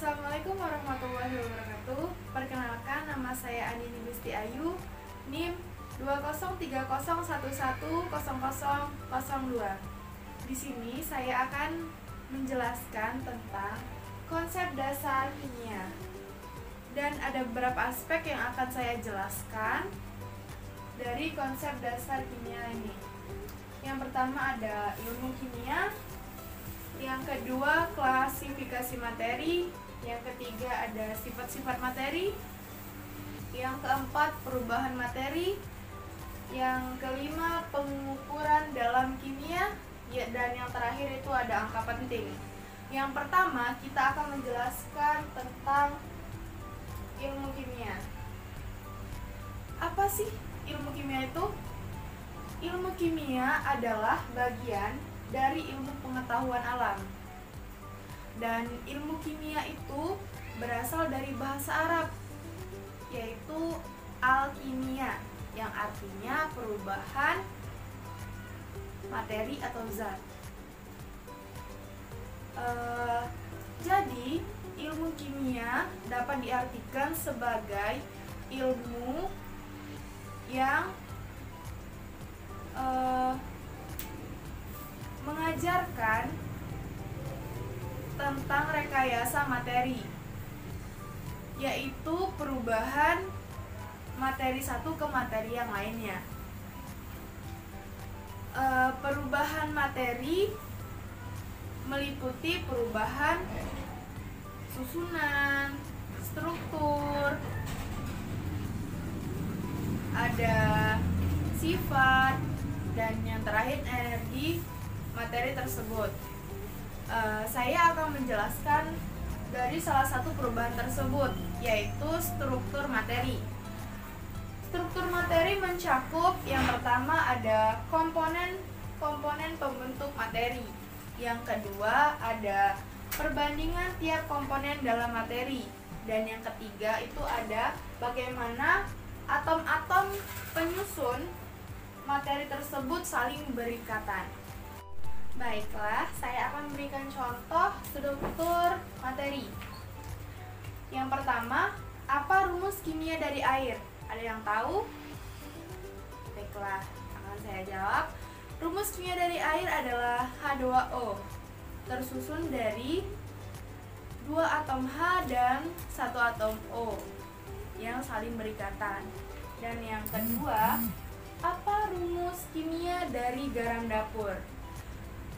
Assalamualaikum warahmatullahi wabarakatuh. Perkenalkan, nama saya Andini Gusti Ayu, NIM 20301100002. Di sini saya akan menjelaskan tentang konsep dasar kimia. Dan ada beberapa aspek yang akan saya jelaskan dari konsep dasar kimia ini. Yang pertama ada ilmu kimia, yang kedua klasifikasi materi, yang ketiga ada sifat-sifat materi, yang keempat perubahan materi, yang kelima pengukuran dalam kimia, dan yang terakhir itu ada angka penting. Yang pertama kita akan menjelaskan tentang ilmu kimia. Apa sih ilmu kimia itu? Ilmu kimia adalah bagian dari ilmu pengetahuan alam. Dan ilmu kimia itu berasal dari bahasa Arab, yaitu alkimia, yang artinya perubahan materi atau zat. Jadi, ilmu kimia dapat diartikan sebagai ilmu yang mengajarkan tentang rekayasa materi, yaitu perubahan materi satu ke materi yang lainnya. Perubahan materi meliputi perubahan susunan, struktur, ada sifat, dan yang terakhir energi materi tersebut. Saya akan menjelaskan dari salah satu perubahan tersebut, yaitu struktur materi. Struktur materi mencakup yang pertama ada komponen pembentuk materi, yang kedua ada perbandingan tiap komponen dalam materi, dan yang ketiga itu ada bagaimana atom-atom penyusun materi tersebut saling berikatan. Baiklah, saya akan memberikan contoh struktur materi. Yang pertama, apa rumus kimia dari air? Ada yang tahu? Baiklah, akan saya jawab. Rumus kimia dari air adalah H2O, tersusun dari 2 atom H dan 1 atom O yang saling berikatan. Dan yang kedua, apa rumus kimia dari garam dapur?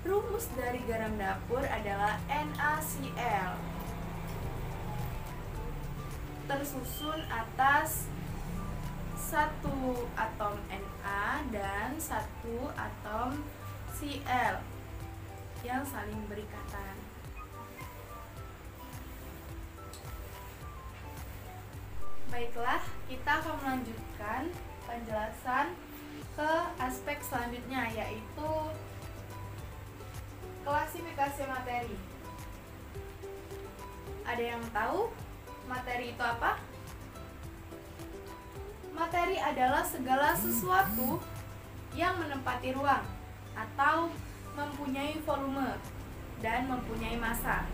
Rumus dari garam dapur adalah NaCl, tersusun atas 1 atom Na dan 1 atom Cl yang saling berikatan. Baiklah, kita akan melanjutkan penjelasan ke aspek selanjutnya, yaitu klasifikasi materi. Ada yang tahu materi itu apa? Materi adalah segala sesuatu yang menempati ruang atau mempunyai volume dan mempunyai massa.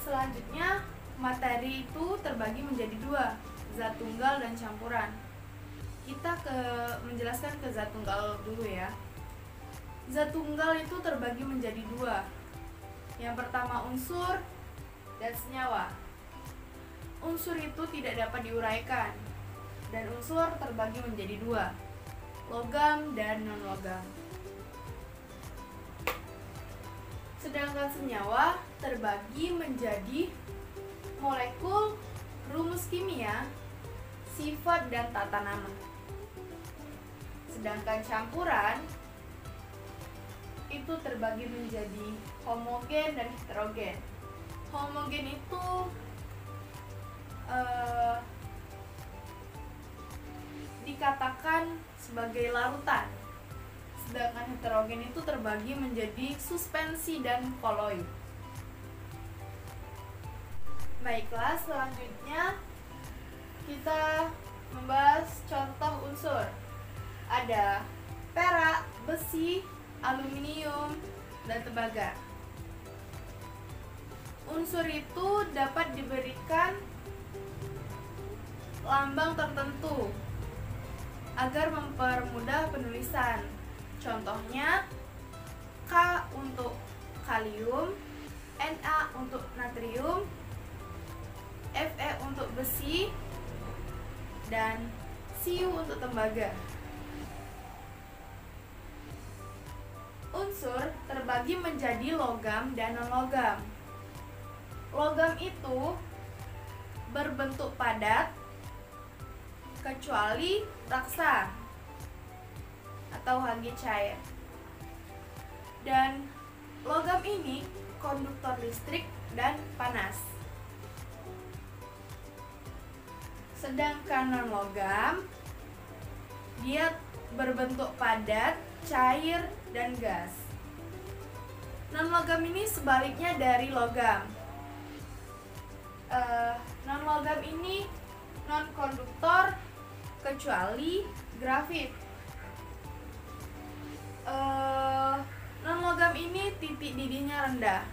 Selanjutnya, materi itu terbagi menjadi 2, zat tunggal dan campuran. Kita menjelaskan ke zat tunggal dulu ya. Zat tunggal itu terbagi menjadi 2. Yang pertama unsur dan senyawa. Unsur itu tidak dapat diuraikan, dan unsur terbagi menjadi 2, logam dan non-logam. Sedangkan senyawa terbagi menjadi molekul, rumus kimia, sifat, dan tata nama. Sedangkan campuran itu terbagi menjadi homogen dan heterogen. Homogen itu dikatakan sebagai larutan, sedangkan heterogen itu terbagi menjadi suspensi dan koloid. Baiklah, selanjutnya kita membahas contoh unsur. Ada perak, besi, aluminium, dan tembaga. Unsur itu dapat diberikan lambang tertentu agar mempermudah penulisan. Contohnya K untuk kalium, Na untuk natrium, Fe untuk besi, dan Cu untuk tembaga. Unsur terbagi menjadi logam dan non-logam. Logam itu berbentuk padat kecuali raksa atau Hg cair. Dan logam ini konduktor listrik dan panas. Sedangkan non-logam dia berbentuk padat, cair, dan gas. Non-logam ini sebaliknya dari logam. Non-logam ini non-konduktor kecuali grafit. Non-logam ini titik didihnya rendah.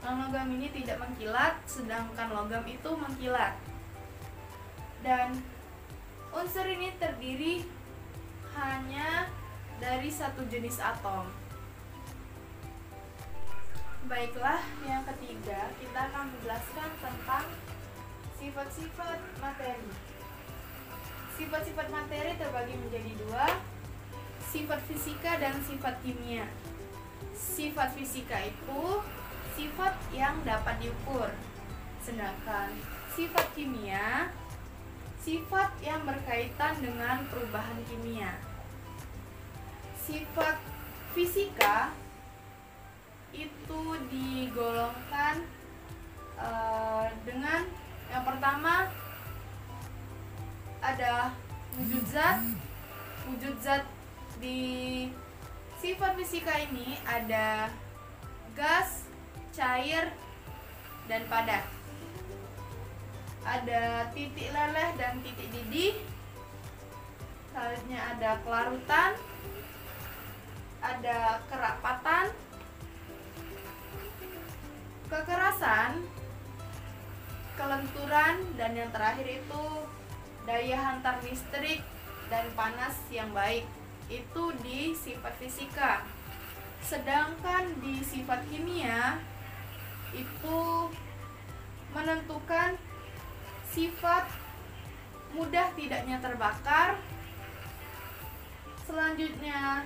Non-logam ini tidak mengkilat, sedangkan logam itu mengkilat. Dan unsur ini terdiri hanya dari satu jenis atom. Baiklah, yang ketiga kita akan menjelaskan tentang sifat-sifat materi. Sifat-sifat materi terbagi menjadi dua, sifat fisika dan sifat kimia. Sifat fisika itu sifat yang dapat diukur, sedangkan sifat kimia sifat yang berkaitan dengan perubahan kimia. Sifat fisika itu digolongkan dengan yang pertama ada wujud zat. Wujud zat di sifat fisika ini ada gas, cair, dan padat. Ada titik leleh dan titik didih. Selanjutnya ada kelarutan, ada kerapatan, kekerasan, kelenturan, dan yang terakhir itu daya hantar listrik dan panas yang baik. Itu di sifat fisika. Sedangkan di sifat kimia itu menentukan sifat mudah tidaknya terbakar. Selanjutnya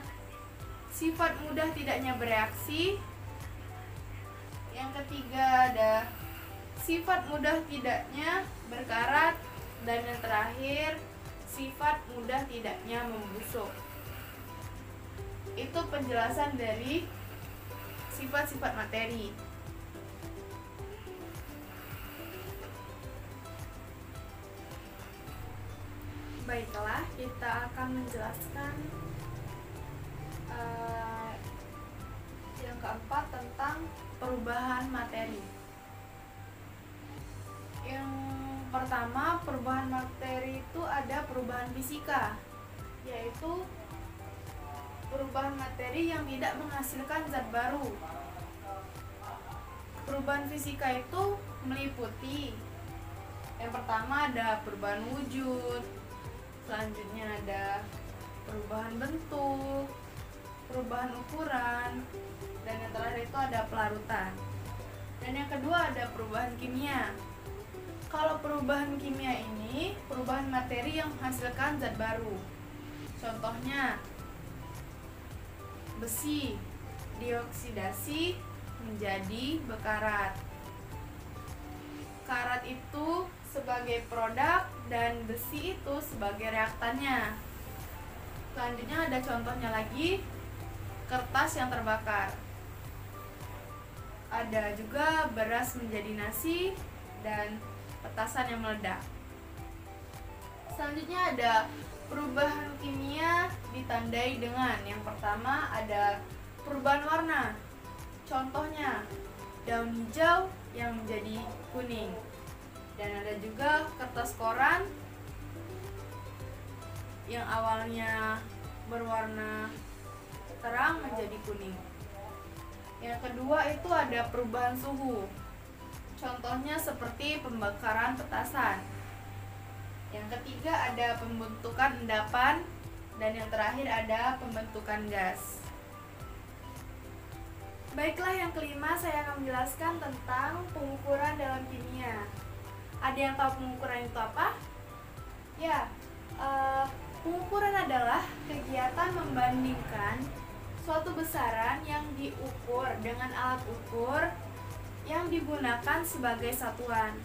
sifat mudah tidaknya bereaksi. Yang ketiga ada sifat mudah tidaknya berkarat. Dan yang terakhir sifat mudah tidaknya membusuk. Itu penjelasan dari sifat-sifat materi. Baiklah, kita akan menjelaskan yang keempat tentang perubahan materi. Yang pertama, perubahan materi itu ada perubahan fisika, yaitu perubahan materi yang tidak menghasilkan zat baru. Perubahan fisika itu meliputi yang pertama ada perubahan wujud, selanjutnya ada perubahan bentuk, perubahan ukuran, dan yang terakhir itu ada pelarutan. Dan yang kedua ada perubahan kimia. Kalau perubahan kimia ini perubahan materi yang menghasilkan zat baru. Contohnya besi dioksidasi menjadi bekarat. Karat itu sebagai produk dan besi itu sebagai reaktannya. Selanjutnya ada contohnya lagi, kertas yang terbakar. Ada juga beras menjadi nasi dan petasan yang meledak. Selanjutnya ada perubahan kimia ditandai dengan yang pertama ada perubahan warna. Contohnya daun hijau yang menjadi kuning. Dan ada juga kertas koran yang awalnya berwarna terang menjadi kuning. Yang kedua itu ada perubahan suhu. Contohnya seperti pembakaran petasan. Yang ketiga ada pembentukan endapan, dan yang terakhir ada pembentukan gas. Baiklah, yang kelima saya akan menjelaskan tentang pengukuran dalam kimia. Ada yang tahu pengukuran itu apa? Ya, pengukuran adalah kegiatan membandingkan suatu besaran yang diukur dengan alat ukur yang digunakan sebagai satuan.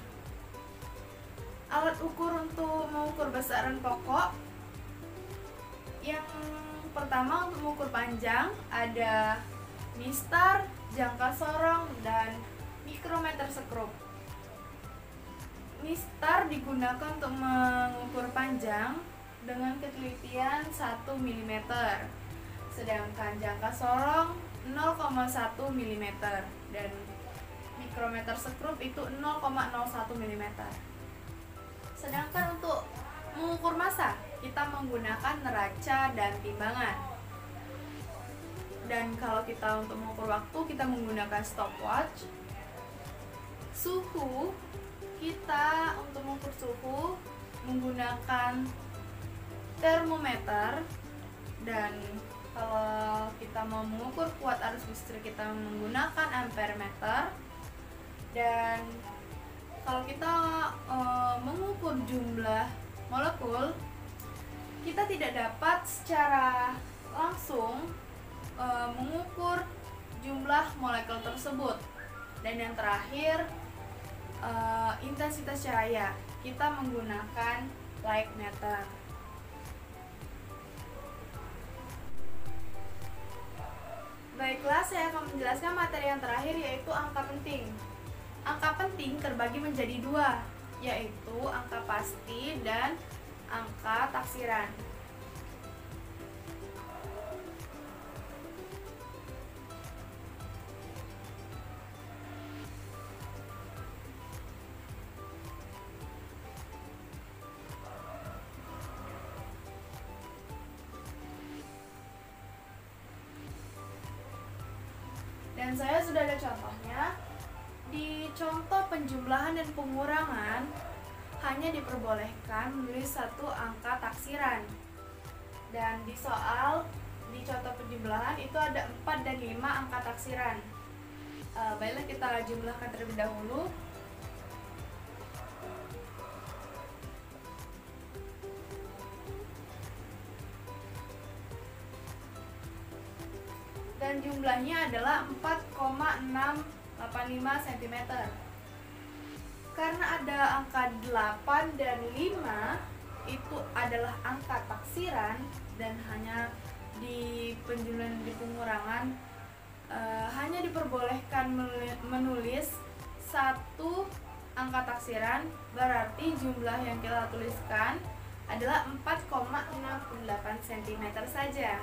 Alat ukur untuk mengukur besaran pokok, yang pertama untuk mengukur panjang ada mistar, jangka sorong, dan mikrometer sekrup. Mistar digunakan untuk mengukur panjang dengan ketelitian 1 mm, sedangkan jangka sorong 0,1 mm, dan mikrometer sekrup itu 0,01 mm. Sedangkan untuk mengukur massa, kita menggunakan neraca dan timbangan. Dan kalau kita untuk mengukur waktu, kita menggunakan stopwatch. Suhu, kita untuk mengukur suhu menggunakan termometer. Dan kalau kita mau mengukur kuat arus listrik, kita menggunakan ampere meter. Dan kalau kita mengukur jumlah molekul, kita tidak dapat secara langsung mengukur jumlah molekul tersebut. Dan yang terakhir, intensitas cahaya, kita menggunakan light meter. Baiklah, saya akan menjelaskan materi yang terakhir, yaitu angka penting. Angka penting terbagi menjadi dua, yaitu angka pasti dan angka taksiran. Dan saya sudah ada contohnya. Di contoh penjumlahan dan pengurangan, hanya diperbolehkan menulis satu angka taksiran. Dan di soal, di contoh penjumlahan itu ada 4 dan 5 angka taksiran. Baiklah, kita jumlahkan terlebih dahulu. Dan jumlahnya adalah 4,685 cm. Karena ada angka 8 dan 5 itu adalah angka taksiran, dan hanya di penjumlahan di pengurangan hanya diperbolehkan menulis satu angka taksiran, berarti jumlah yang kita tuliskan adalah 4,68 cm saja.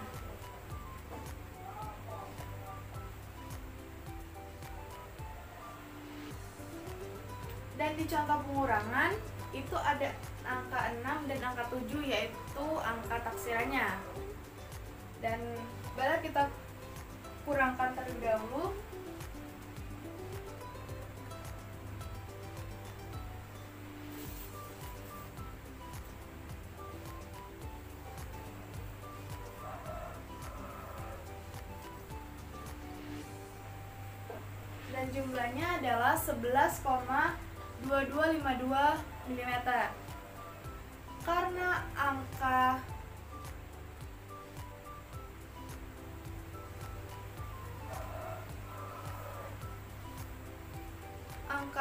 Dan di contoh pengurangan itu ada angka 6 dan angka 7, yaitu angka taksirannya. Dan baiklah, kita kurangkan terlebih dahulu. Dan jumlahnya adalah 11,2252 mm. Karena angka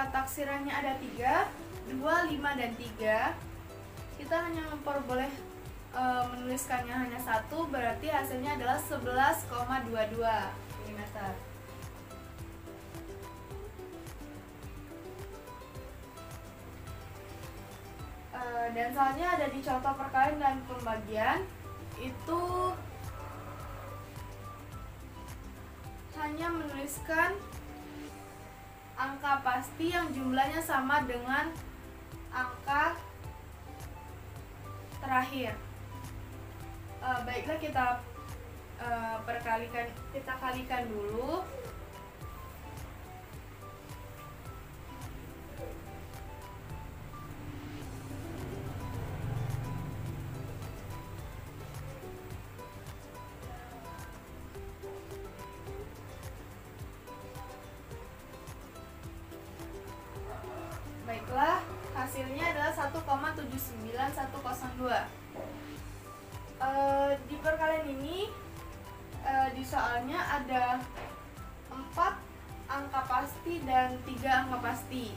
taksirannya ada 3, 2, 5, dan 3, kita hanya memperboleh menuliskannya hanya satu, berarti hasilnya adalah 11,22 mm. Dan soalnya ada di contoh perkalian dan pembagian, itu hanya menuliskan angka pasti yang jumlahnya sama dengan angka terakhir. Baiklah, kita kalikan dulu. 1,79102. Di perkalian ini di soalnya ada 4 angka pasti dan 3 angka pasti.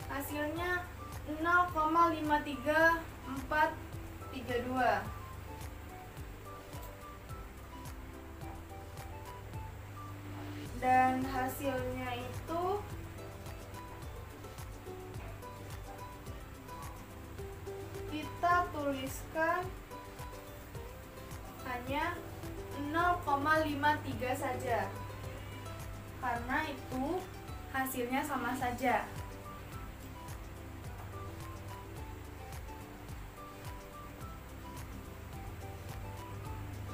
Hasilnya 0,53432. Dan hasilnya itu kita tuliskan hanya 0,53 saja, karena itu hasilnya sama saja.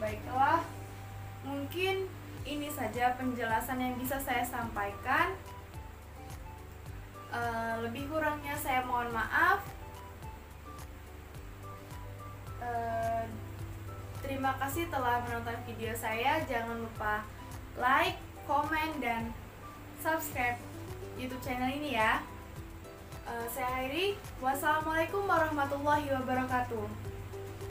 Baiklah, mungkin ini saja penjelasan yang bisa saya sampaikan. Lebih kurangnya saya mohon maaf. Terima kasih telah menonton video saya. Jangan lupa like, komen, dan subscribe YouTube channel ini ya. Saya akhiri. Wassalamualaikum warahmatullahi wabarakatuh.